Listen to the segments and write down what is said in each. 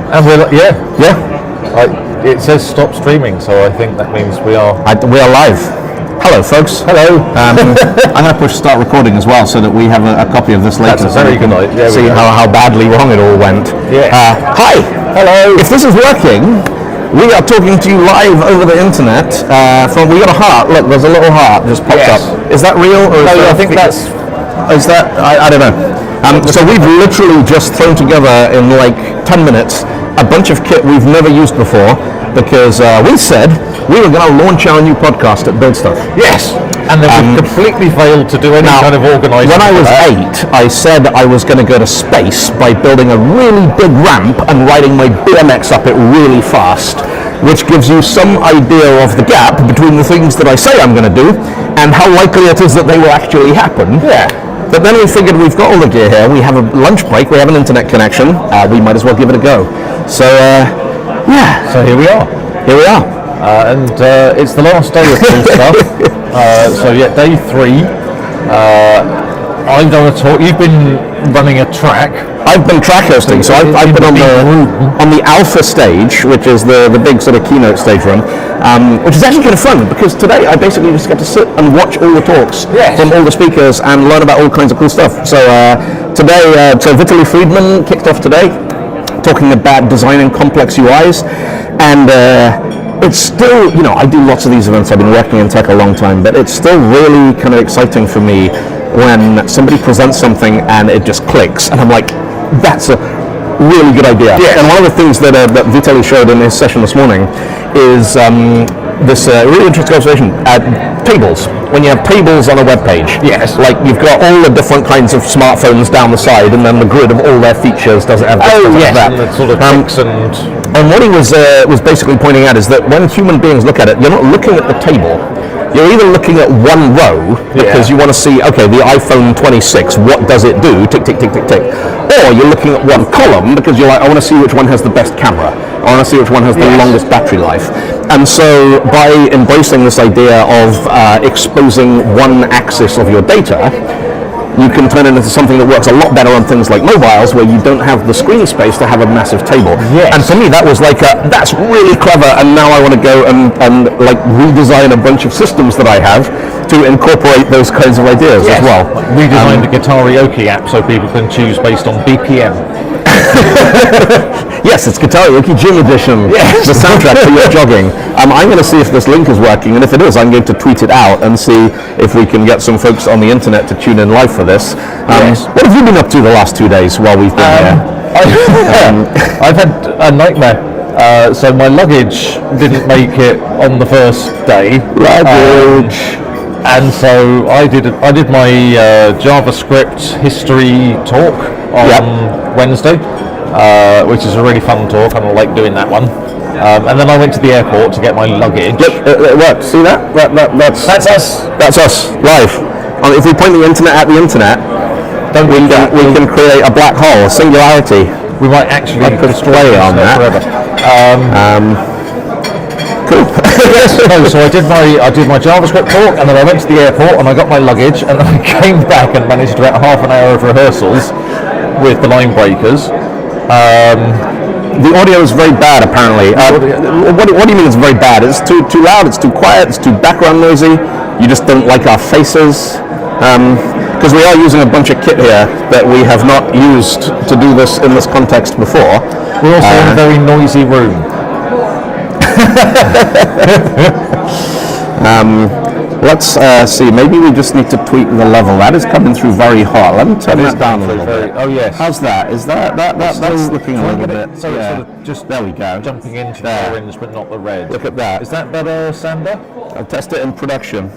And it says stop streaming, so I think that means we are live. Hello, folks. Hello. I'm going to push start recording as well, so that we have a copy of this later. That's a very good idea. See how badly wrong it all went. Yeah. Hi. Hello. If this is working, we are talking to you live over the internet. We got a heart. Look, there's a little heart just popped up. Is that real? Or I think that's. Is that? I don't know. So we've literally just thrown together in like 10 minutes a bunch of kit we've never used before, because we said we were going to launch our new podcast at BuildStuff. Yes. And then we completely failed to do any kind of organising. When I was 8, I said I was going to go to space by building a really big ramp and riding my BMX up it really fast, which gives you some idea of the gap between the things that I say I'm going to do and how likely it is that they will actually happen. Yeah. But then we figured we've got all the gear here, we have a lunch break, we have an internet connection, we might as well give it a go. So, So here we are. Here we are. And it's the last day of BuildStuff. Day 3. I've done a talk. You've been running a track. I've been track hosting, so I've been on the alpha stage, which is the big sort of keynote stage room, which is actually kind of fun, because today I basically just get to sit and watch all the talks from all the speakers and learn about all kinds of cool stuff. So today, Vitaly Friedman kicked off today, talking about designing complex UIs, and it's still, I do lots of these events, I've been working in tech a long time, but it's still really kind of exciting for me when somebody presents something and it just clicks, and I'm like, that's a really good idea. Yeah. And one of the things that Vitaly showed in his session this morning is this really interesting observation. Tables. When you have tables on a web page, like you've got all the different kinds of smartphones down the side, and then the grid of all their features does it have this, that. And the sort of text and what he was basically pointing out is that when human beings look at it, you're not looking at the table. You're either looking at one row because you want to see, okay, the iPhone 26, what does it do? Tick, tick, tick, tick, tick. Or you're looking at one column because you're like, I want to see which one has the best camera. I want to see which one has the longest battery life. And so by embracing this idea of exposing one axis of your data, you can turn it into something that works a lot better on things like mobiles, where you don't have the screen space to have a massive table. And for me, that was like, that's really clever, and now I want to go and like redesign a bunch of systems that I have to incorporate those kinds of ideas as well. Redesign the Guitarioke app so people can choose based on BPM. Yes, it's Guitarioke Gym Edition, the soundtrack for your jogging. I'm going to see if this link is working, and if it is, I'm going to tweet it out and see if we can get some folks on the internet to tune in live for this. What have you been up to the last 2 days while we've been here? I've had a nightmare. So my luggage didn't make it on the first day. And so I did my JavaScript history talk on Wednesday, which is a really fun talk, and I like doing that one. And then I went to the airport to get my luggage. Look, it worked. See that? That's us. That's us live. If we point the internet at the internet, we can create a black hole, a singularity. We might actually display on that forever. Cool. So I did my JavaScript talk, and then I went to the airport and I got my luggage, and then I came back and managed about half an hour of rehearsals with the line breakers. The audio is very bad, apparently. What do you mean it's very bad? It's too loud, it's too quiet, it's too background noisy. You just don't like our faces. Because we are using a bunch of kit here that we have not used to do this in this context before. We're also in a very noisy room. Let's see, maybe we just need to tweak the level. That is coming through very hot. Let me turn that down a little bit. Oh yes. How's that? Is that's looking a little bit. So it's sort of just there we go. Jumping into the orange but not the red. Look at that. Is that better, Sander? I'll test it in production.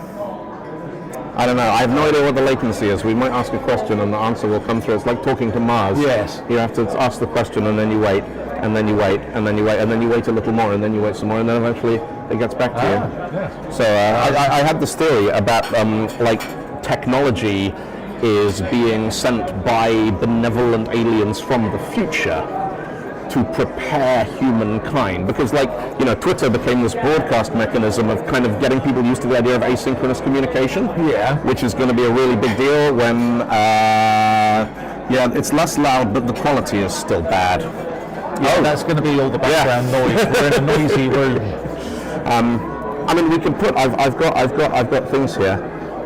I don't know. I have no idea what the latency is. We might ask a question and the answer will come through. It's like talking to Mars. Yes. You have to ask the question and then you wait, and then you wait, and then you wait, and then you wait a little more, and then you wait some more, and then eventually it gets back to you. Yes. So I had this theory about like technology is being sent by benevolent aliens from the future to prepare humankind, because Twitter became this broadcast mechanism of kind of getting people used to the idea of asynchronous communication, which is going to be a really big deal when Yeah, it's less loud, but the quality is still bad. Yeah, that's going to be all the background noise. We're in a noisy room. I mean, we could put. I've got things here.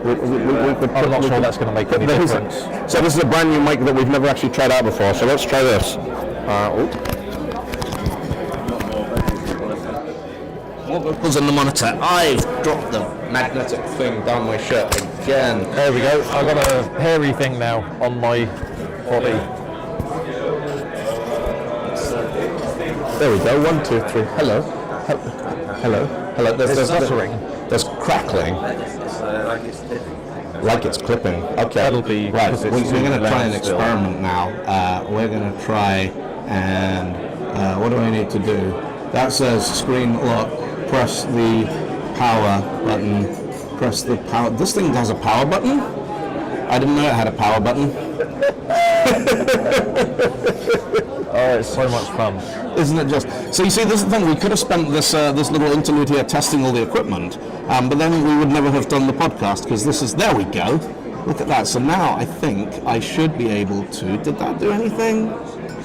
We could I'm not sure that's going to make any difference. So this is a brand new mic that we've never actually tried out before. So let's try this. What goes in the monitor? I've dropped the magnetic thing down my shirt again. There we go. I've got a hairy thing now on my body. There we go. 1, 2, 3. Hello. Hello. There's stuttering. There's crackling. Like it's clipping. Okay. That'll be right. We're going to try an still. experiment now. We're going to try and what do I need to do? That says screen lock. Press the power button. Press the power. This thing has a power button? I didn't know it had a power button. Oh, it's so much fun. Isn't it just? So you see, this is the thing. We could have spent this this little interlude here testing all the equipment, but then we would never have done the podcast because this is. There we go. Look at that. So now I think I should be able to. Did that do anything?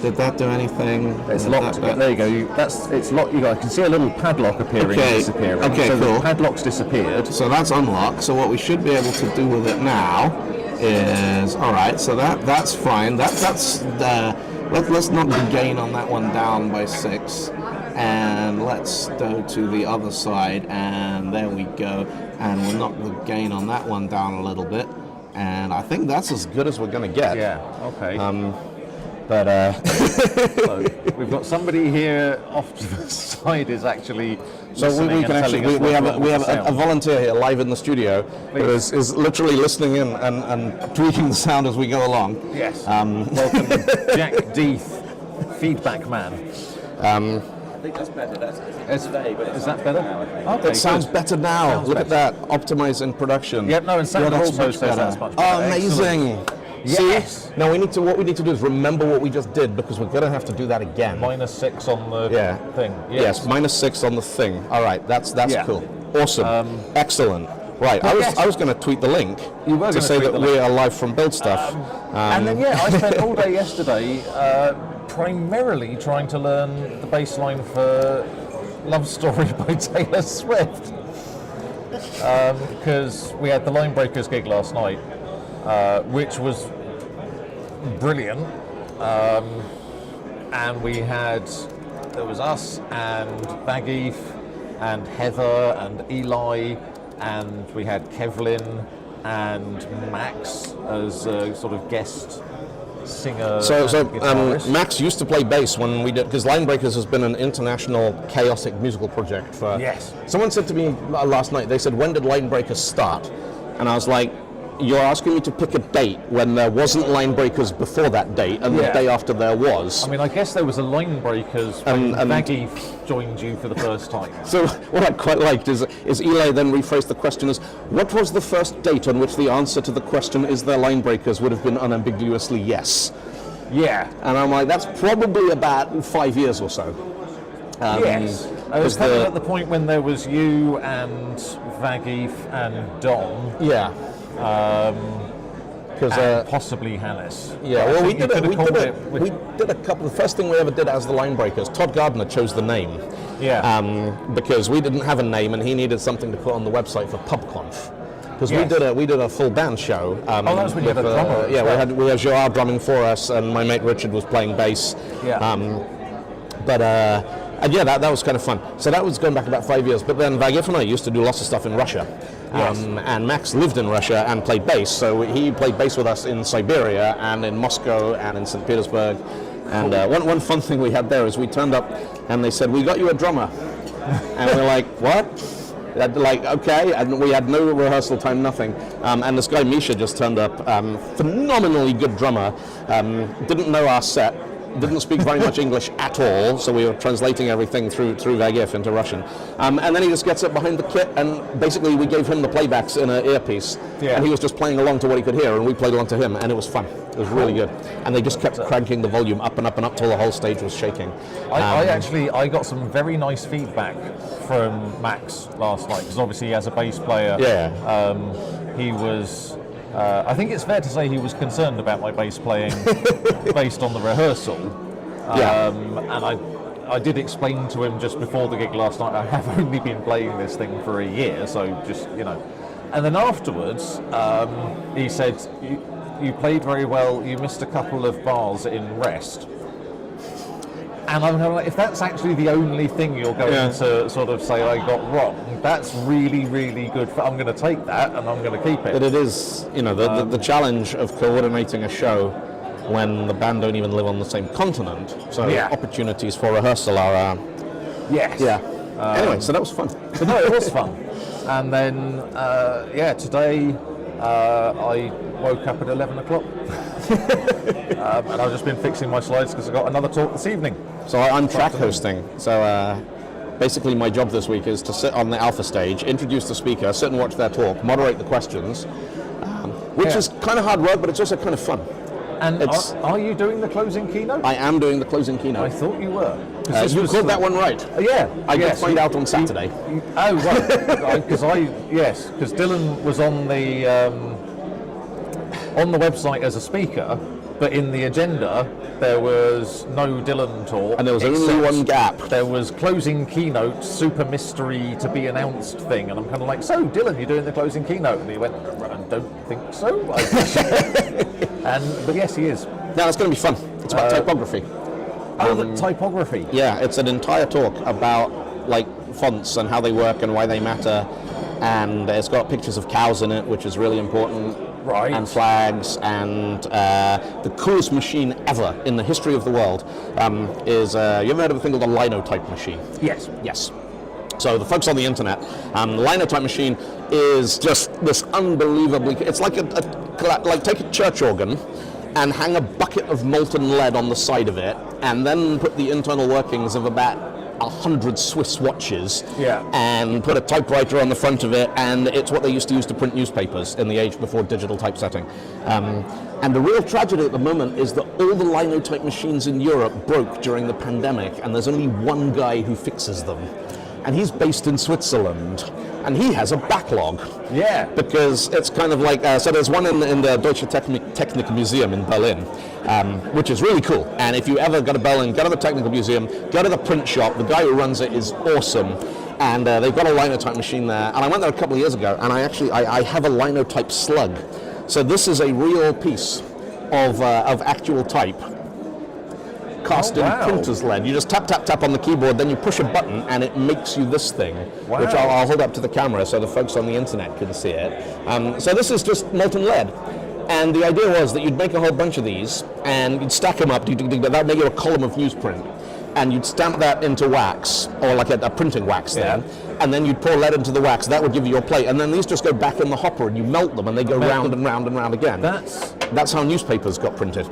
Did that do anything? It's locked. There you go. It's locked. I can see a little padlock appearing and disappearing. Okay, so cool. The padlock's disappeared. So that's unlocked. So what we should be able to do with it now is all right. So that's fine. That's let's knock the gain on that one down by 6, and let's go to the other side, and there we go. And we'll knock the gain on that one down a little bit, and I think that's as good as we're going to get. Yeah. Okay. But so we've got somebody here off to the side is actually. So we can actually we have a volunteer here live in the studio who is literally listening in and tweaking the sound as we go along. Yes. Welcome, Jack Deeth, feedback man. I think that's better. Is that better? Okay, It sounds good. better now. Sounds Look better. at that, optimize in production. Yep. No, and Sam that's also much says better. that's much Oh, better. amazing. Yes. See? Now what we need to do is remember what we just did because we're going to have to do that again. -6 on the thing. Yes, -6 on the thing. All right, that's cool. Awesome. Excellent. Right, I was going to tweet the link to say that we are live from BuildStuff. And then I spent all day yesterday primarily trying to learn the bass line for Love Story by Taylor Swift. Because we had the Line Breakers gig last night, which was brilliant. And there was us and Bagheef and Heather and Eli, and we had Kevlin and Max as a sort of guest singer. So guitarist. Max used to play bass when we did, because Line Breakers has been an international chaotic musical project for. Yes. Someone said to me last night, they said, when did Line Breakers start? And I was like, you're asking me to pick a date when there wasn't Line Breakers before that date, and the day after there was. I mean, I guess there was a Line Breakers when Bagheef joined you for the first time. So what I quite liked is Eli then rephrased the question as, what was the first date on which the answer to the question, is there Line Breakers, would have been unambiguously yes? Yeah. And I'm like, that's probably about 5 years or so. Yes. I was kind of at the point when there was you and Bagheef and Dom. Yeah. And possibly Hannes. Yeah, well, we did a couple. The first thing we ever did as the Line Breakers, Todd Gardner chose the name. Yeah. Because we didn't have a name, and he needed something to put on the website for PubConf. Because we did a full band show. That was when you had a drummer. Yeah, we had Gerard drumming for us, and my mate Richard was playing bass. Yeah. And that was kind of fun. So that was going back about 5 years. But then Bagheef and I used to do lots of stuff in Russia. Yes. And Max lived in Russia and played bass. So he played bass with us in Siberia and in Moscow and in St. Petersburg. And one fun thing we had there is we turned up and they said, we got you a drummer. And we're like, what? Like, okay. And we had no rehearsal time, nothing. And this guy Misha just turned up, phenomenally good drummer, didn't know our set. Didn't speak very much English at all, so we were translating everything through Bagheef into Russian. And then he just gets up behind the kit, and basically we gave him the playbacks in an earpiece, and he was just playing along to what he could hear, and we played along to him, and it was fun. It was really good. And they just kept cranking the volume up and up and up till the whole stage was shaking. I got some very nice feedback from Max last night, because obviously as a bass player, he was I think it's fair to say he was concerned about my bass playing based on the rehearsal. And I did explain to him just before the gig last night, I have only been playing this thing for a year, so just, And then afterwards, he said, you played very well, you missed a couple of bars in rest. And I'm kind of like, if that's actually the only thing you're going to sort of say I got wrong, that's really, really good. I'm going to take that and I'm going to keep it. But it is, the challenge of coordinating a show when the band don't even live on the same continent. So opportunities for rehearsal are... yes. Yeah. Anyway, so that was fun. So no, it was fun. And then, today I woke up at 11 o'clock. And I've just been fixing my slides because I got another talk this evening. So I'm track hosting. So basically my job this week is to sit on the alpha stage, introduce the speaker, sit and watch their talk, moderate the questions, which is kind of hard work, but it's also kind of fun. And are you doing the closing keynote? I am doing the closing keynote. I thought you were. You called that one right. I did find out on Saturday. Right. Because Dylan was on the website as a speaker, but in the agenda there was no Dylan talk. And there was only one gap. There was closing keynote, super mystery to be announced thing, and I'm kind of like, so Dylan, you're doing the closing keynote? And he went, I don't think so. But yes, he is. No, it's going to be fun. It's about typography. The typography. Yeah, it's an entire talk about fonts and how they work and why they matter, and it's got pictures of cows in it, which is really important. Right. And flags, and the coolest machine ever in the history of the world is, you ever heard of a thing called a linotype machine? Yes. Yes. So the folks on the internet, the linotype machine is just this unbelievably, it's like take a church organ and hang a bucket of molten lead on the side of it, and then put the internal workings of about 100 Swiss watches, and put a typewriter on the front of it, and it's what they used to use to print newspapers in the age before digital typesetting. And the real tragedy at the moment is that all the linotype machines in Europe broke during the pandemic, and there's only one guy who fixes them. And he's based in Switzerland, and he has a backlog. Yeah. Because it's kind of like, so there's one in the Deutsche Technik Museum in Berlin, which is really cool. And if you ever go to Berlin, go to the Technical Museum, go to the print shop. The guy who runs it is awesome. And they've got a linotype machine there. And I went there a couple of years ago, and I have a linotype slug. So this is a real piece of actual type. Cast in printer's lead. You just tap, tap, tap on the keyboard, then you push a button, and it makes you this thing, which I'll hold up to the camera so the folks on the internet can see it. So this is just molten lead. And the idea was that you'd make a whole bunch of these, and you'd stack them up, that would make you a column of newsprint. And you'd stamp that into wax, or like a printing wax thing, and then you'd pour lead into the wax. That would give you your plate. And then these just go back in the hopper, and you melt them, and they go round and round and round again. That's how newspapers got printed.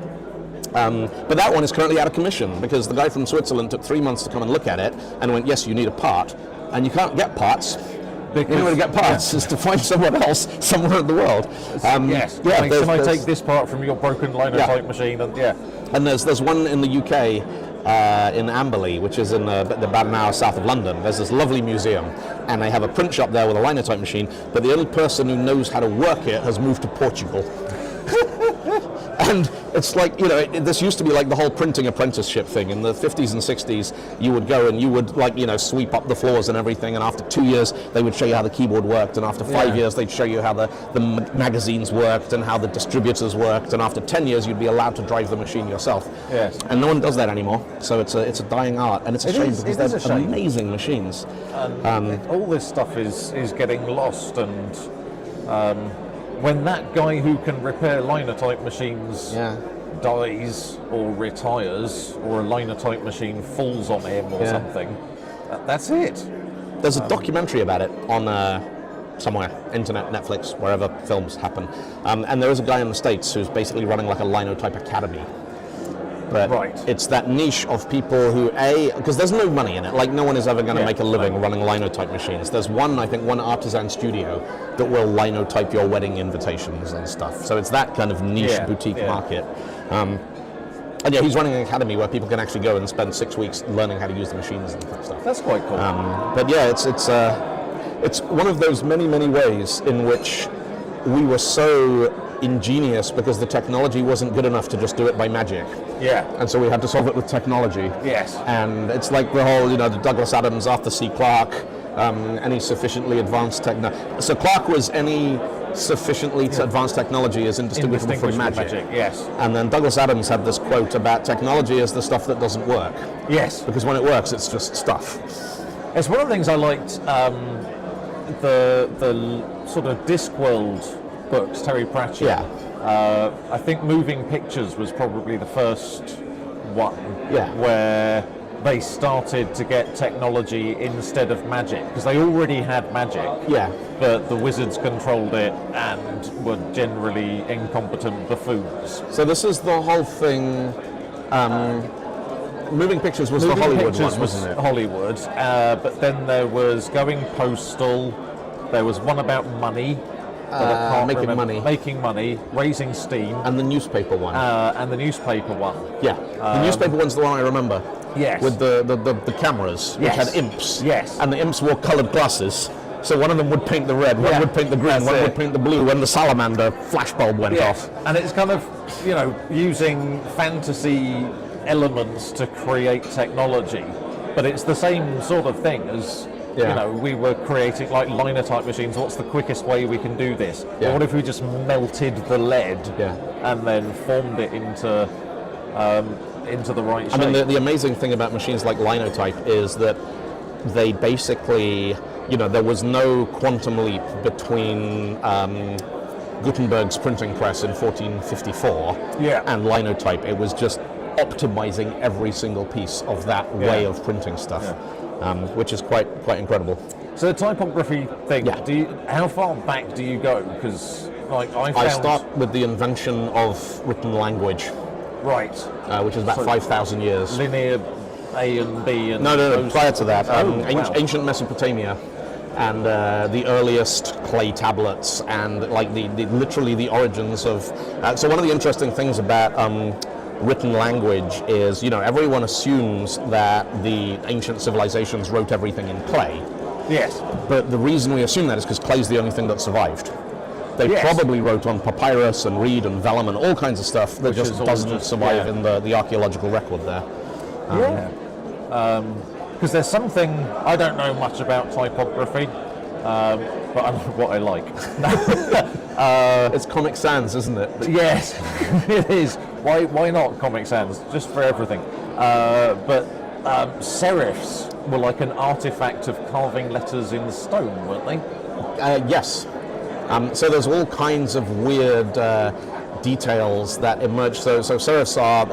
But that one is currently out of commission because the guy from Switzerland took 3 months to come and look at it and went, yes, you need a part. And you can't get parts. The only way to get parts is to find someone else somewhere in the world. Can I take this part from your broken linotype machine? And there's one in the UK, in Amberley, which is in about an hour south of London. There's this lovely museum, and they have a print shop there with a linotype machine, but the only person who knows how to work it has moved to Portugal. And it's like, this used to be like the whole printing apprenticeship thing. In the 50s and 60s, you would go and you would sweep up the floors and everything, and after 2 years, they would show you how the keyboard worked, and after 5 years, they'd show you how the magazines worked and how the distributors worked, and after 10 years, you'd be allowed to drive the machine yourself. Yes. And no one does that anymore, so it's a dying art, and it's a shame because they're amazing machines. All this stuff is getting lost, and when that guy who can repair linotype machines dies or retires, or a linotype machine falls on him or something, that's it. There's a documentary about it on somewhere, internet, Netflix, wherever films happen. And there is a guy in the States who's basically running like a linotype academy. But it's that niche of people who, because there's no money in it, like no one is ever going to make a living running linotype machines. There's one artisan studio that will linotype your wedding invitations and stuff. So it's that kind of niche boutique market. And he's running an academy where people can actually go and spend 6 weeks learning how to use the machines and stuff. That's quite cool. But it's one of those many, many ways in which we were so ingenious because the technology wasn't good enough to just do it by magic. Yeah. And so we had to solve it with technology. Yes. And it's like the whole, the Douglas Adams, Arthur C. Clarke, any sufficiently advanced technology. So Clarke was any sufficiently advanced technology is indistinguishable from magic. Yes. And then Douglas Adams had this quote about technology is the stuff that doesn't work. Yes. Because when it works, it's just stuff. It's one of the things I liked, the sort of Discworld books, Terry Pratchett. Yeah. I think Moving Pictures was probably the first one where they started to get technology instead of magic, because they already had magic. Yeah. But the wizards controlled it and were generally incompetent buffoons. So this is the whole thing. Moving Pictures was the Hollywood one, wasn't it? Hollywood, but then there was Going Postal. There was one about money. Making money, raising steam, and the newspaper one. And the newspaper one. Yeah, the newspaper one's the one I remember. Yes. With the cameras, which had imps. Yes. And the imps wore coloured glasses. So one of them would paint the red, one would paint the green, one would paint the blue, when the salamander flashbulb went off. And it's kind of, using fantasy elements to create technology, but it's the same sort of thing as we were creating like linotype machines. What's the quickest way we can do this? Or what if we just melted the lead and then formed it into the right shape? I mean, the amazing thing about machines like linotype is that they basically, there was no quantum leap between Gutenberg's printing press in 1454 and linotype. It was just optimizing every single piece of that way of printing stuff, which is quite incredible. So the typography thing, how far back do you go? Because I start with the invention of written language, right, which is about 5,000 years. Linear A and B and no, prior to that, ancient Mesopotamia. And the earliest clay tablets, and like literally the origins of. So one of the interesting things about written language is, everyone assumes that the ancient civilizations wrote everything in clay. Yes. But the reason we assume that is because clay is the only thing that survived. They probably wrote on papyrus and reed and vellum and all kinds of stuff that just doesn't survive in the archaeological record there. Because there's something, I don't know much about typography, but I know what I like. It's Comic Sans, isn't it? Yes, it is. Why not Comic Sans? Just for everything. But serifs were like an artifact of carving letters in stone, weren't they? Yes. So there's all kinds of weird details that emerge. So serifs are,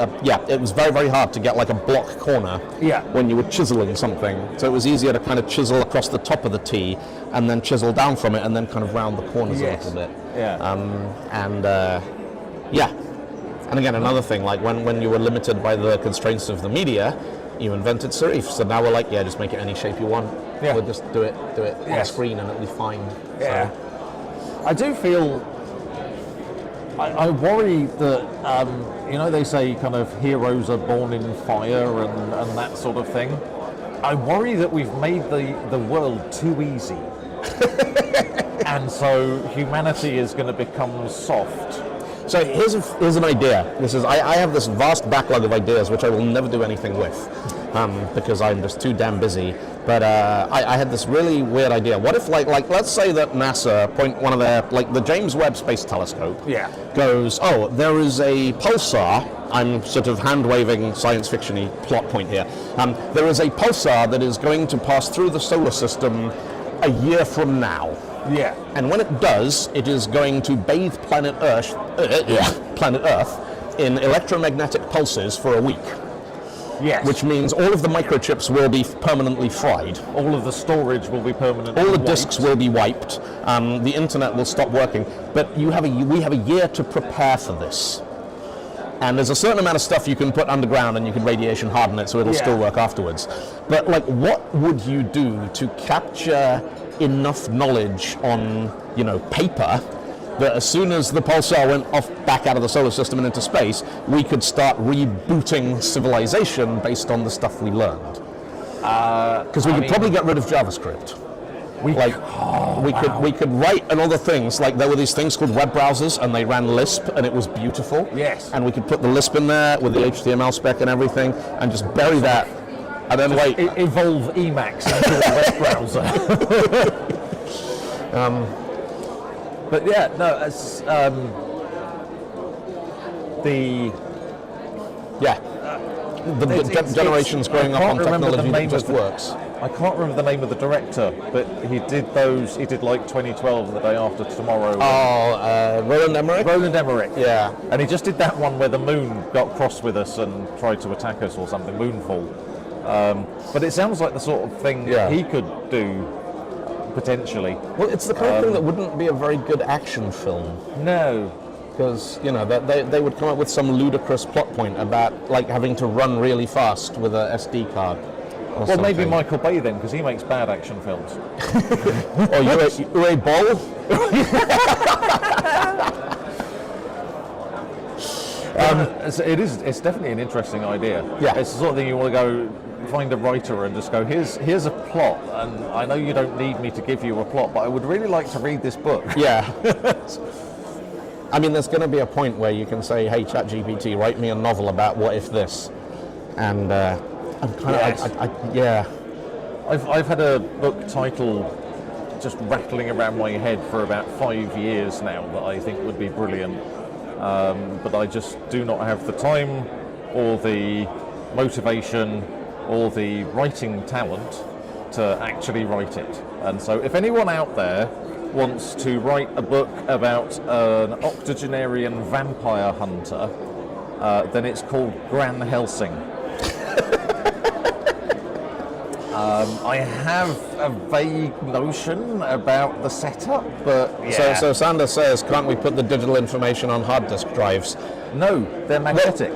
it was very, very hard to get like a block corner when you were chiseling something. So it was easier to kind of chisel across the top of the T and then chisel down from it and then kind of round the corners a little bit. And again, another thing, like when you were limited by the constraints of the media, you invented serif. So now we're like, just make it any shape you want. We'll just do it on the screen and it'll be fine. Yeah. So. I do feel, I worry that, they say kind of heroes are born in fire and that sort of thing. I worry that we've made the world too easy. And so humanity is going to become soft. So here's an idea. I have this vast backlog of ideas which I will never do anything with because I'm just too damn busy. But I had this really weird idea. What if like let's say that NASA point one of their the James Webb Space Telescope goes, there is a pulsar. I'm sort of hand waving science fiction-y plot point here. There is a pulsar that is going to pass through the solar system a year from now. Yeah. And when it does, it is going to bathe planet Earth in electromagnetic pulses for a week. Yes. Which means all of the microchips will be permanently fried. All of the storage will be permanently All the wiped. disks will be wiped. The internet will stop working. But we have a year to prepare for this. And there's a certain amount of stuff you can put underground and you can radiation harden it so it'll still work afterwards. But what would you do to capture enough knowledge on, paper that as soon as the pulsar went off back out of the solar system and into space, we could start rebooting civilization based on the stuff we learned? Because we could probably get rid of JavaScript. We could write and other things. Like there were these things called web browsers, and they ran Lisp, and it was beautiful. Yes. And we could put the Lisp in there with the HTML spec and everything, and just bury that, and then evolve Emacs into a web browser. But yeah, no, it's generations growing up on technology that just works. I can't remember the name of the director, but he did those. He did like 2012 and The Day After Tomorrow. Roland Emmerich. Roland Emmerich. Yeah, and he just did that one where the moon got cross with us and tried to attack us or something. Moonfall. But it sounds like the sort of thing he could do potentially. Well, it's the kind of thing that wouldn't be a very good action film. No. Because they would come up with some ludicrous plot point about like having to run really fast with a SD card. Well, maybe Michael Bay then, because he makes bad action films. Or Uwe Boll. It's definitely an interesting idea. Yeah, it's the sort of thing you want to go find a writer and just go, here's a plot, and I know you don't need me to give you a plot, but I would really like to read this book. Yeah. I mean, there's going to be a point where you can say, "Hey, ChatGPT, write me a novel about what if this," and I'm kind of, I've had a book title just rattling around my head for about 5 years now that I think would be brilliant, but I just do not have the time or the motivation or the writing talent to actually write it. And so, if anyone out there wants to write a book about an octogenarian vampire hunter, then it's called Gran Helsing. I have a vague notion about the setup, but So Sander says, can't we put the digital information on hard disk drives? No, they're magnetic.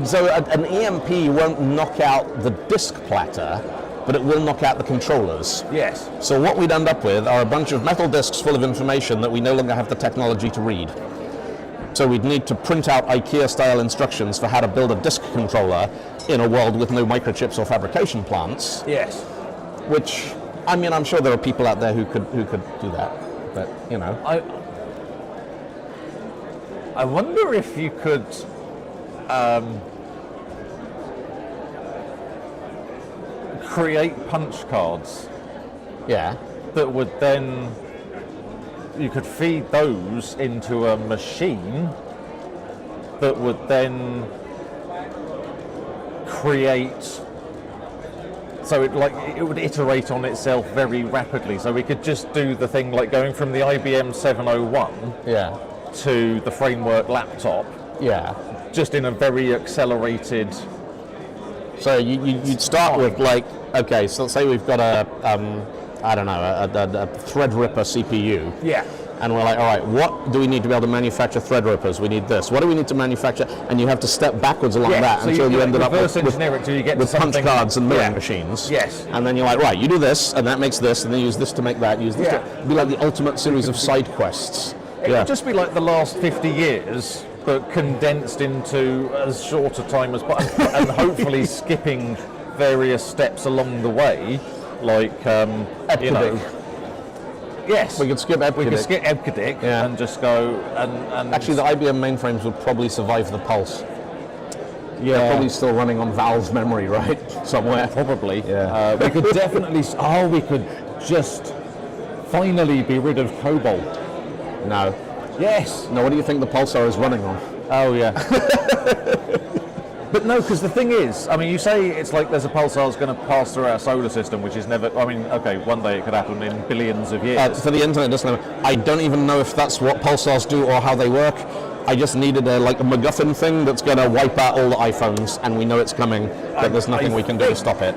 So an EMP won't knock out the disk platter, but it will knock out the controllers. Yes. So what we'd end up with are a bunch of metal disks full of information that we no longer have the technology to read. So we'd need to print out IKEA-style instructions for how to build a disk controller in a world with no microchips or fabrication plants. Yes. Which, I mean, I'm sure there are people out there who could do that, but you know. I wonder if you could. Create punch cards. Yeah. That would then, you could feed those into a machine that would then create, so it would iterate on itself very rapidly. So we could just do the thing like going from the IBM 701 to the framework laptop. Yeah. Just in a very accelerated. So you'd start with like, okay, so let's say we've got a Threadripper CPU. Yeah. And we're like, all right, what do we need to be able to manufacture Threadrippers? We need this. What do we need to manufacture? And you have to step backwards along that until you ended up with punch cards and milling machines. Yes. And then you're like, right, you do this, and that makes this, and then use this to make that, use this to... It'd be like the ultimate series of side quests. It would just be like the last 50 years, but condensed into as short a time as possible, and hopefully skipping various steps along the way, like, you know. Yes. We could skip Epcadic. We could skip Epcadic and just go and... Actually, the IBM mainframes would probably survive the pulse. Yeah. They're probably still running on Valve's memory, right? Somewhere. Probably. Yeah. We could definitely... we could just finally be rid of COBOL. No. Yes. No, what do you think the pulsar is running on? Oh, yeah. But no, because the thing is, I mean, you say it's like there's a pulsar that's going to pass through our solar system, which is never, I mean, okay, one day it could happen in billions of years. For the internet, I don't even know if that's what pulsars do or how they work. I just needed a MacGuffin thing that's going to wipe out all the iPhones, and we know it's coming, but there's nothing we can do to stop it.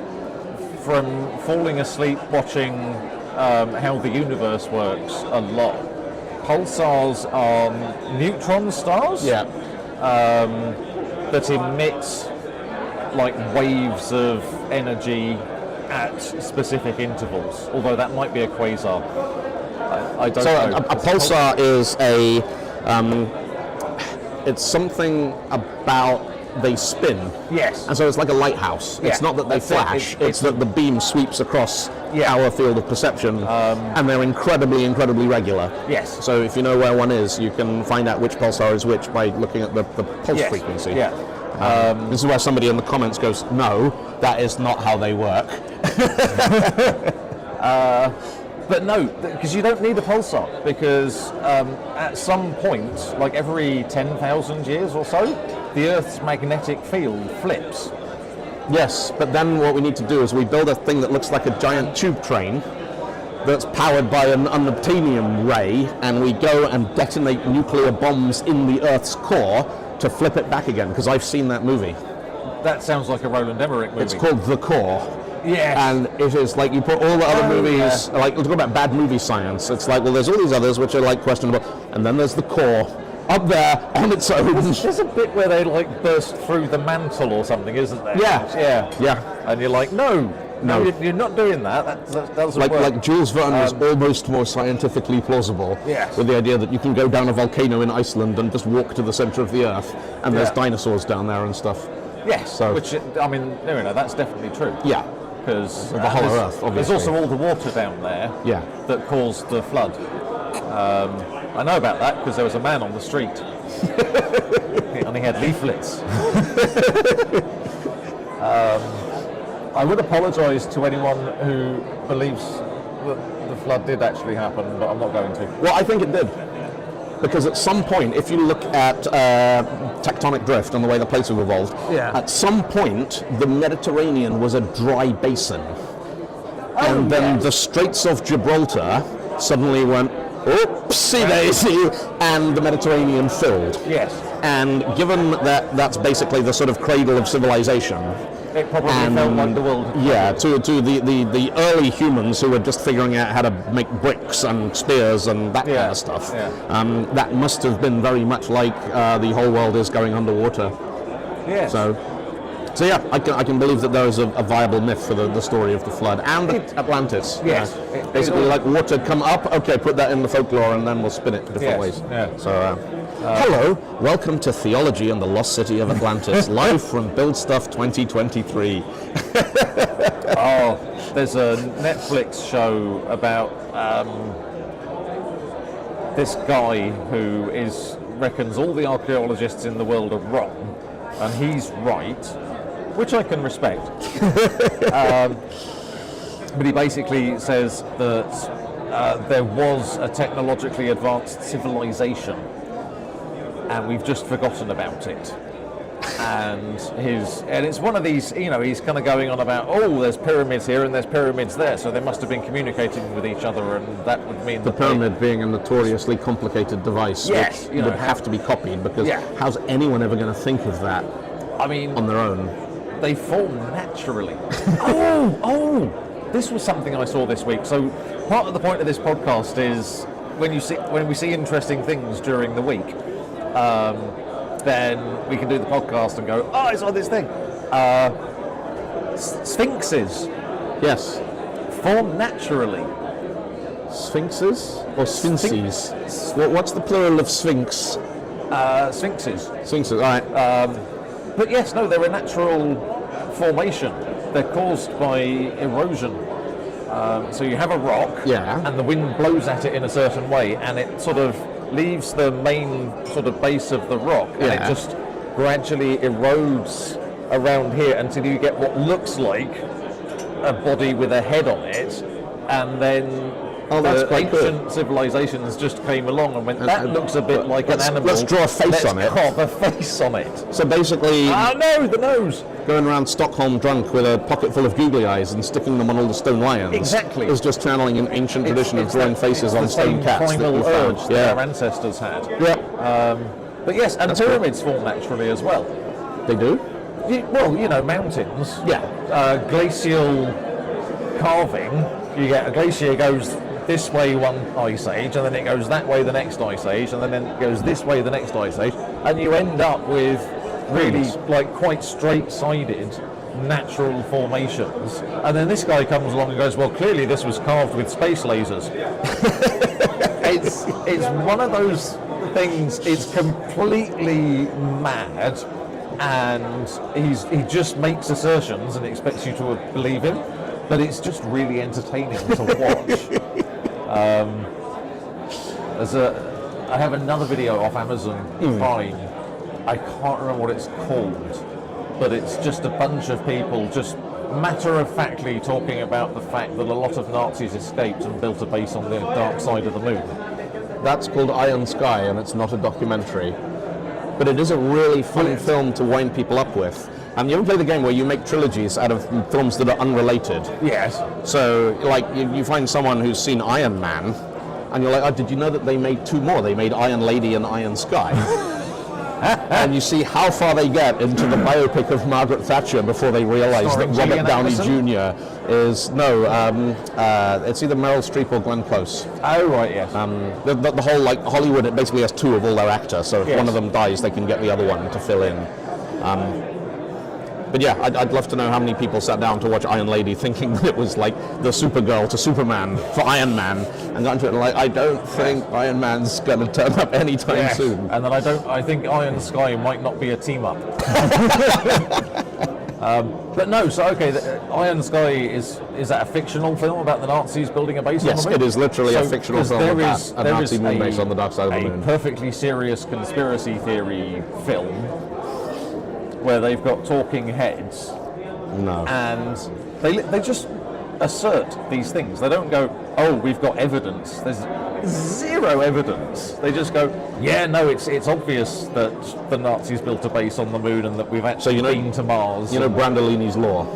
From falling asleep watching how the universe works a lot, pulsars are neutron stars. Yeah. That emit like waves of energy at specific intervals. Although that might be a quasar. I don't know. A pulsar is it's something about they spin. Yes. And so it's like a lighthouse. Yeah, It's not that they that's it. flash, it's that the beam sweeps across Yeah. our field of perception, and they're incredibly, incredibly regular. Yes. So if you know where one is, you can find out which pulsar is which by looking at the pulse Yes. frequency. Yeah. This is where somebody in the comments goes, no, that is not how they work. But no, because you don't need a pulsar, because at some point, like every 10,000 years or so, the Earth's magnetic field flips. Yes, but then what we need to do is we build a thing that looks like a giant tube train that's powered by an unobtainium ray, and we go and detonate nuclear bombs in the Earth's core to flip it back again, because I've seen that movie. That sounds like a Roland Emmerich movie. It's called The Core. Yes. And it is like you put all the other movies, yeah. like, talk about bad movie science. It's like, well, there's all these others which are like questionable, and then there's The Core up there on its own. There's a bit where they like burst through the mantle or something, isn't there? Yeah. Yeah. And you're like, no, you're not doing that. That doesn't work. Like Jules Verne was almost more scientifically plausible Yes. with the idea that you can go down a volcano in Iceland and just walk to the centre of the earth, and there's Yeah. dinosaurs down there and stuff. Yes. So- Which, I mean, that's definitely true. Yeah. Because The whole Earth, obviously. there's also all the water down there Yeah. that caused the flood. I know about that because there was a man on the street and he had leaflets. I would apologise to anyone who believes that the flood did actually happen, but I'm not going to. Well, I think it did. Because at some point, if you look at tectonic drift and the way the plates have evolved, Yeah. at some point the Mediterranean was a dry basin. And then the Straits of Gibraltar suddenly went, oopsie daisy, and the Mediterranean filled. Yes. And given that that's basically the sort of cradle of civilization, It probably felt like the world. yeah, to the early humans who were just figuring out how to make bricks and spears and that kind Yeah, of stuff, yeah. that must have been very much like the whole world is going underwater. Yes. So yeah, I can believe that there is a viable myth for the story of the flood and Atlantis. Yes. Basically, like water come up, okay, put that in the folklore and then we'll spin it different Yes, ways. yeah. So, hello, welcome to Theology and the Lost City of Atlantis, live from BuildStuff 2023. Oh, there's a Netflix show about this guy who reckons all the archaeologists in the world are wrong, and he's right, which I can respect. But he basically says that there was a technologically advanced civilization, and we've just forgotten about it. And it's one of these, he's kind of going on about, there's pyramids here and there's pyramids there, so they must have been communicating with each other, and that would mean The pyramid being a notoriously complicated device, Yes, which would have to be copied, because Yeah. how's anyone ever going to think of that I mean, on their own? they form naturally. This was something I saw this week. So part of the point of this podcast is when we see interesting things during the week, then we can do the podcast and go, I saw this thing. Sphinxes Yes. form naturally. Sphinxes or sphinxes? What's the plural of sphinx? Sphinxes. Sphinxes, all right. But yes, no, they're a natural formation. They're caused by erosion. So you have a rock, Yeah. and the wind blows at it in a certain way, and it sort of leaves the main sort of base of the rock, and it Yeah. just gradually erodes around here until you get what looks like a body with a head on it, and then that's the quite good. ancient civilizations just came along and went, that looks a bit like an animal. Let's draw a face on it. Let's carve a face on it. So basically, No, the nose. going around Stockholm drunk with a pocket full of googly eyes and sticking them on all the stone lions Exactly. is just channeling an ancient tradition of drawing faces on the stone same cats that primal we found. urge that our ancestors had. Yeah, But yes, and pyramids form naturally as well. they do. Mountains. Yeah. Glacial carving. You get a glacier goes this way one ice age, and then it goes that way the next ice age, and then it goes this way the next ice age, and you end up with really quite straight-sided natural formations. And then this guy comes along and goes, well, clearly this was carved with space lasers. It's one of those things. It's completely mad. and he just makes assertions and expects you to believe him, but it's just really entertaining to watch. I have another video off Amazon Prime. I can't remember what it's called, but it's just a bunch of people just matter-of-factly talking about the fact that a lot of Nazis escaped and built a base on the dark side of the moon. That's called Iron Sky, and it's not a documentary. But it is a really fun film to wind people up with. And you ever play the game where you make trilogies out of films that are unrelated? Yes. So, like, you find someone who's seen Iron Man, and you're like, oh, did you know that they made two more? They made Iron Lady and Iron Sky. And you see how far they get into the biopic of Margaret Thatcher before they realise that Robert Downey Jr. is it's either Meryl Streep or Glenn Close. Oh right, yes. The whole like Hollywood, it basically has two of all their actors, so if one of them dies, they can get the other one to fill in. But yeah, I'd love to know how many people sat down to watch Iron Lady thinking that it was like the Supergirl to Superman for Iron Man, and got into it and like, I don't think Iron Man's going to turn up anytime soon. And then I think Iron Sky might not be a team up. But no, so okay, Iron Sky is that a fictional film about the Nazis building a base on the moon? Yes, it is literally a fictional film about a Nazi moon base on the dark side of the moon. A perfectly serious conspiracy theory film where they've got talking heads. No. And they just assert these things. They don't go, oh, we've got evidence. There's zero evidence. They just go, yeah, no, it's obvious that the Nazis built a base on the moon and that we've actually been to Mars. You know Brandolini's law?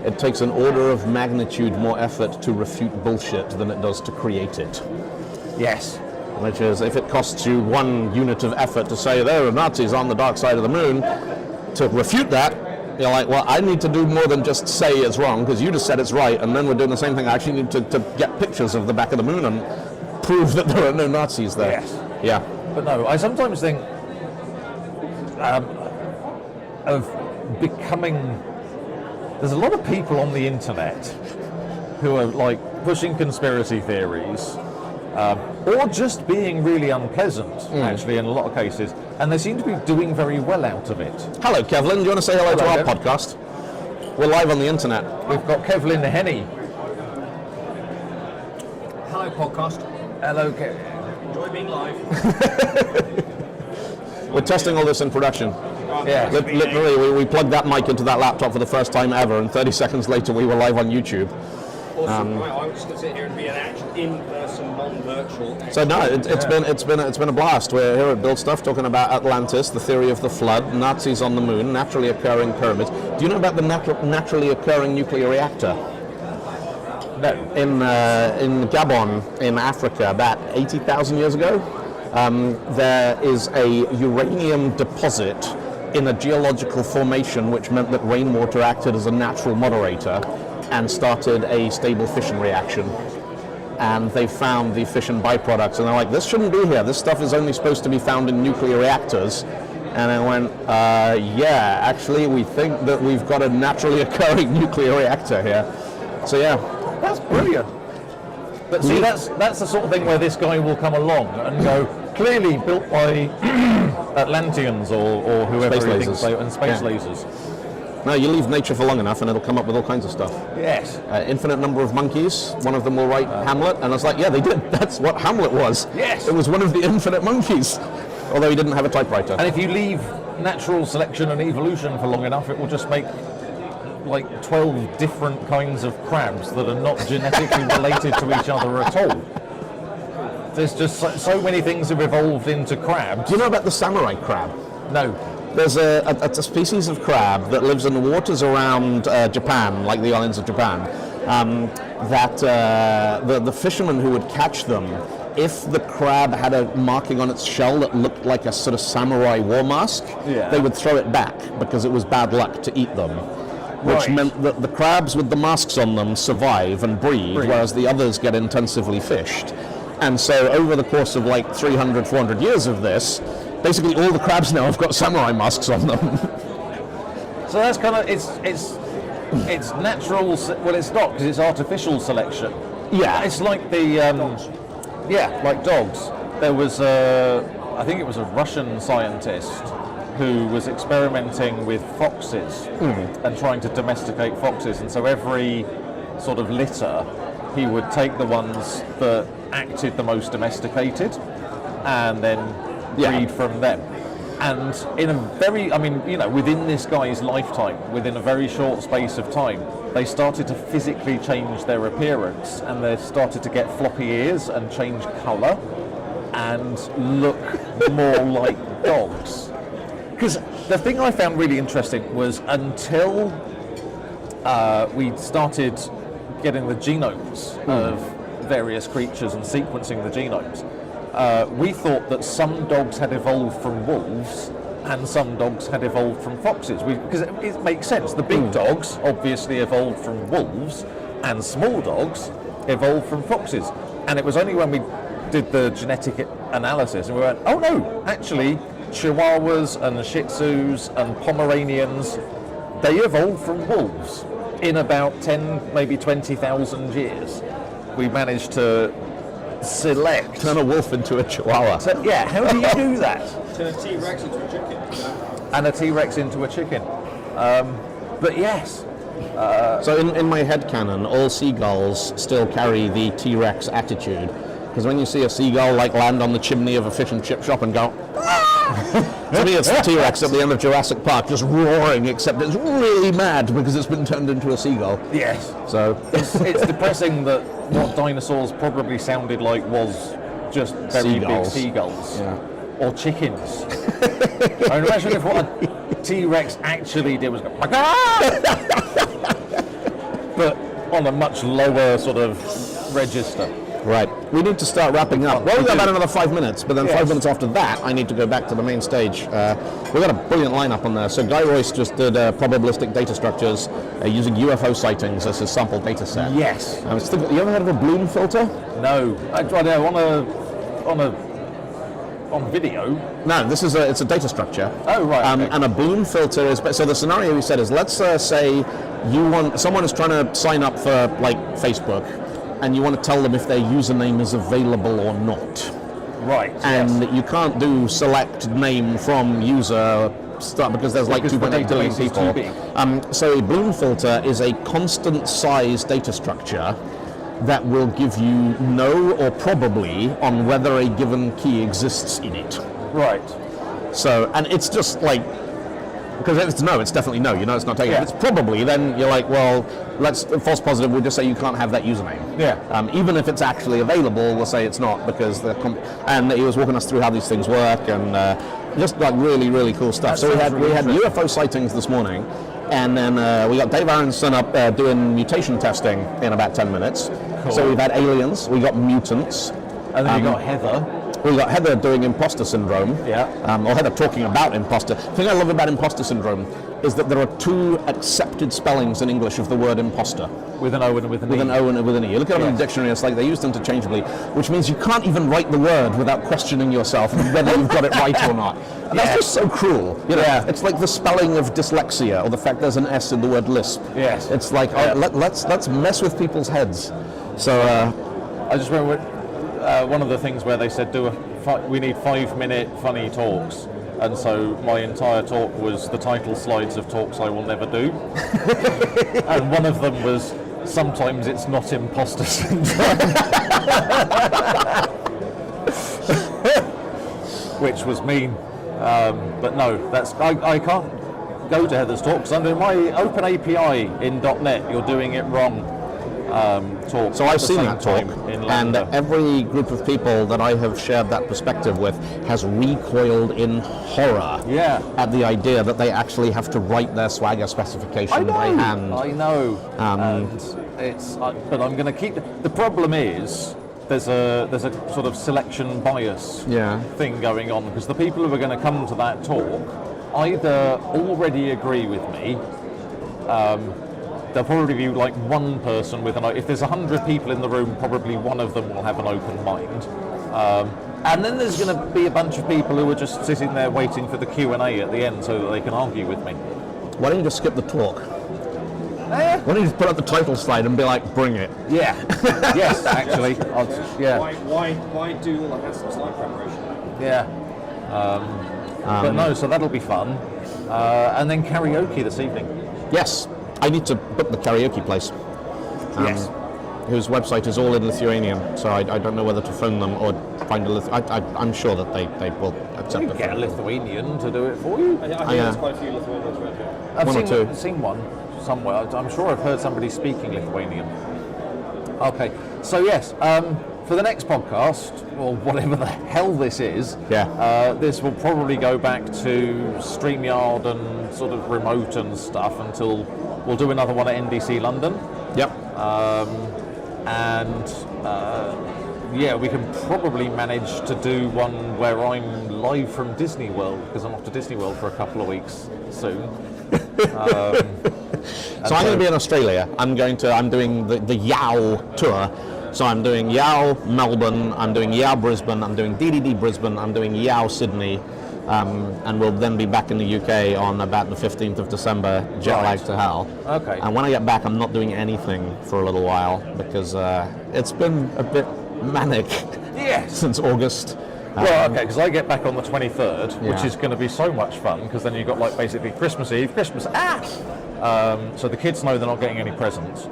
It takes an order of magnitude more effort to refute bullshit than it does to create it. Yes. Which is, if it costs you 1 unit of effort to say there are Nazis on the dark side of the moon, to refute that, you're like, well, I need to do more than just say it's wrong, because you just said it's right, and then we're doing the same thing. I actually need to get pictures of the back of the moon and prove that there are no Nazis there. Yes. Yeah. But no, I sometimes think of becoming... There's a lot of people on the internet who are like pushing conspiracy theories, or just being really unpleasant, actually, in a lot of cases, and they seem to be doing very well out of it. Hello, Kevlin. Do you want to say hello to our podcast? We're live on the internet. We've got Kevlin Henny. Hello, podcast. Hello, Kevlin. Enjoy being live. We're testing all this in production. Yeah. Literally, we plugged that mic into that laptop for the first time ever, and 30 seconds later we were live on YouTube. Awesome. Right, I'm just going to sit here and be an actual in-person, non-virtual. So no, it's been a blast. We're here at BuildStuff talking about Atlantis, the theory of the flood, Nazis on the moon, naturally occurring pyramids. Do you know about the naturally occurring nuclear reactor? No. In Gabon, in Africa, about 80,000 years ago, there is a uranium deposit in a geological formation, which meant that rainwater acted as a natural moderator and started a stable fission reaction. And they found the fission byproducts, and they're like, this shouldn't be here. This stuff is only supposed to be found in nuclear reactors. And I went, yeah, actually, we think that we've got a naturally occurring nuclear reactor here. So yeah. That's brilliant. But see, that's the sort of thing where this guy will come along and go, clearly built by Atlanteans or whoever Space he lasers. thinks they, and space lasers. No, you leave nature for long enough and it'll come up with all kinds of stuff. Yes. Infinite number of monkeys, one of them will write Hamlet, and it's like, yeah, they did. That's what Hamlet was. Yes. It was one of the infinite monkeys, although he didn't have a typewriter. And if you leave natural selection and evolution for long enough, it will just make like 12 different kinds of crabs that are not genetically related to each other at all. There's just so many things have evolved into crabs. Do you know about the samurai crab? No. There's a species of crab that lives in the waters around Japan, like the islands of Japan, that the fishermen who would catch them, if the crab had a marking on its shell that looked like a sort of samurai war mask, they would throw it back because it was bad luck to eat them. Which meant that the crabs with the masks on them survive and breed, whereas the others get intensively fished. And so over the course of like 300, 400 years of this, basically all the crabs now have got samurai masks on them. So that's kind of, it's natural, well it's not, because it's artificial selection. Yeah. It's like the, like dogs. There was, I think it was a Russian scientist who was experimenting with foxes and trying to domesticate foxes, and so every sort of litter he would take the ones that acted the most domesticated and then breed from them. And in a very, within this guy's lifetime, within a very short space of time, they started to physically change their appearance, and they started to get floppy ears and change colour and look more like dogs. Because the thing I found really interesting was until we started getting the genomes of various creatures and sequencing the genomes, we thought that some dogs had evolved from wolves and some dogs had evolved from foxes. Because it makes sense. The big dogs obviously evolved from wolves, and small dogs evolved from foxes. And it was only when we did the genetic analysis and we went, oh no, actually Chihuahuas and Shih Tzus and Pomeranians, they evolved from wolves in about 10, maybe 20,000 years. We managed to select. Turn a wolf into a Chihuahua. So, yeah, how do you do that? Turn a T-Rex into a chicken. And a T-Rex into a chicken. But yes. So in my headcanon, all seagulls still carry the T-Rex attitude. Because when you see a seagull land on the chimney of a fish and chip shop and go, to me it's the T-Rex at the end of Jurassic Park just roaring, except it's really mad because it's been turned into a seagull. Yes. So it's depressing that what dinosaurs probably sounded like was just very big seagulls. Yeah. Or chickens. I mean, imagine if what a T-Rex actually did was go, but on a much lower sort of register. Right. We need to start wrapping up. Well, we've got about another 5 minutes, but then 5 minutes after that, I need to go back to the main stage. We've got a brilliant lineup on there. So Guy Royce just did probabilistic data structures using UFO sightings as his sample data set. Yes. You ever heard of a bloom filter? No. I on video. No, it's a data structure. Oh, right. Okay. And a bloom filter is, so the scenario we said is, let's say someone is trying to sign up for Facebook, and you want to tell them if their username is available or not. Right. And you can't do select name from user stuff because there's like 2.8 billion people. So a bloom filter is a constant size data structure that will give you no or probably on whether a given key exists in it. Right. So, and it's just because if it's no, it's definitely no. It's not taken. Yeah. If it's probably, then you're like, well, let's false positive. We'll just say you can't have that username. Yeah. Even if it's actually available, we'll say it's not because and he was walking us through how these things work and just really, really cool stuff. So we had UFO sightings this morning, and then we got Dave Aronson up doing mutation testing in about 10 minutes. Cool. So we've had aliens, we got mutants, and then you got Heather. We got Heather doing imposter syndrome. Yeah. Or Heather talking about imposter. The thing I love about imposter syndrome is that there are two accepted spellings in English of the word imposter. With an O and with an E. With an O and with an E. You look at them in the dictionary, it's like they used interchangeably, which means you can't even write the word without questioning yourself whether you've got it right or not. And that's just so cruel. It's like the spelling of dyslexia or the fact there's an S in the word lisp. Yes. It's like, let's mess with people's heads. So I just remember one of the things where they said we need 5-minute funny talks, and so my entire talk was the title slides of talks I will never do. And one of them was, sometimes it's not imposter syndrome. Which was mean. But no, I can't go to Heather's talk because under my open API in .NET, you're doing it wrong. Talk. So I've seen that talk, and Lambda. every group of people that I have shared that perspective with has recoiled in horror at the idea that they actually have to write their Swagger specification by hand. I know, and it's. But I'm going to keep. The problem is there's a sort of selection bias thing going on because the people who are going to come to that talk either already agree with me. There'll probably be like one person with if there's 100 people in the room, probably one of them will have an open mind. And then there's going to be a bunch of people who are just sitting there waiting for the Q&A at the end so that they can argue with me. Why don't you just skip the talk? Why don't you just put up the title slide and be like, bring it? Yeah. Yes, actually. Why do all the hassle slide preparation? Yeah. But no, so that'll be fun. And then karaoke this evening. Yes, I need to book the karaoke place. Yes. Whose website is all in Lithuanian, so I don't know whether to phone them or find a I'm sure that they will accept You it. get a Lithuanian to do it for you. I think there's quite a few Lithuanians around here. I've One or two. seen one somewhere. I'm sure I've heard somebody speaking Lithuanian. Okay, so yes, for the next podcast, or whatever the hell this is, this will probably go back to StreamYard and sort of remote and stuff until we'll do another one at NDC London. Yep. We can probably manage to do one where I'm live from Disney World, because I'm off to Disney World for a couple of weeks soon. So I'm going to be in Australia. I'm doing the Yao tour. So I'm doing Yao Melbourne, I'm doing Yao Brisbane, I'm doing DDD Brisbane, I'm doing Yao Sydney, and we'll then be back in the UK on about the 15th of December, jet lag to hell. Okay. And when I get back, I'm not doing anything for a little while because it's been a bit manic since August. Well, okay, because I get back on the 23rd, which Yeah. is going to be so much fun, because then you've got like basically Christmas Eve, so the kids know they're not getting any presents,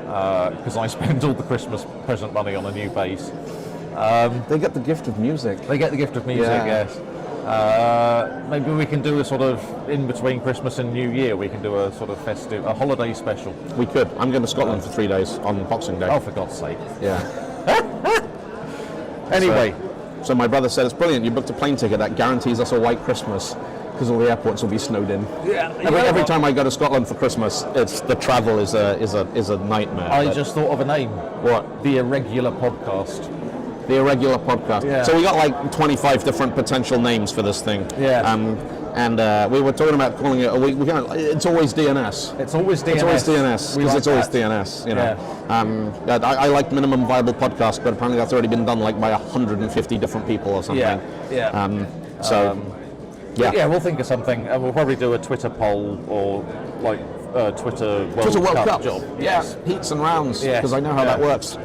because I spend all the Christmas present money on a new base. They get the gift of music. They get the gift of music, yes. Maybe we can do a sort of, in between Christmas and New Year, we can do a sort of festive, a holiday special. We could. I'm going to Scotland for 3 days on Boxing Day. Oh, for God's sake. Yeah. Anyway. So my brother said, it's brilliant, you booked a plane ticket, that guarantees us a white Christmas, because all the airports will be snowed in. Yeah. Every time I go to Scotland for Christmas, the travel is a nightmare. I just thought of a name. What? The Irregular Podcast. The Irregular Podcast. Yeah. So we got like 25 different potential names for this thing. Yeah. And we were talking about calling it, it's always DNS. It's always DNS. It's always DNS, because it's always that. DNS, you know. I like Minimum Viable Podcast, but apparently that's already been done like by 150 different people or something. Yeah, we'll think of something, and we'll probably do a Twitter poll or like Twitter World Cup job. Yes, heats and rounds, because I know how that works.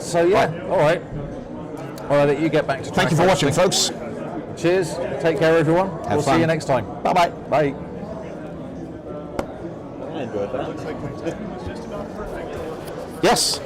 So all right. I'll let you get back to. Thank you for watching, folks. Cheers. Take care, everyone. We'll fun. see you next time. Bye-bye. Bye. Yes.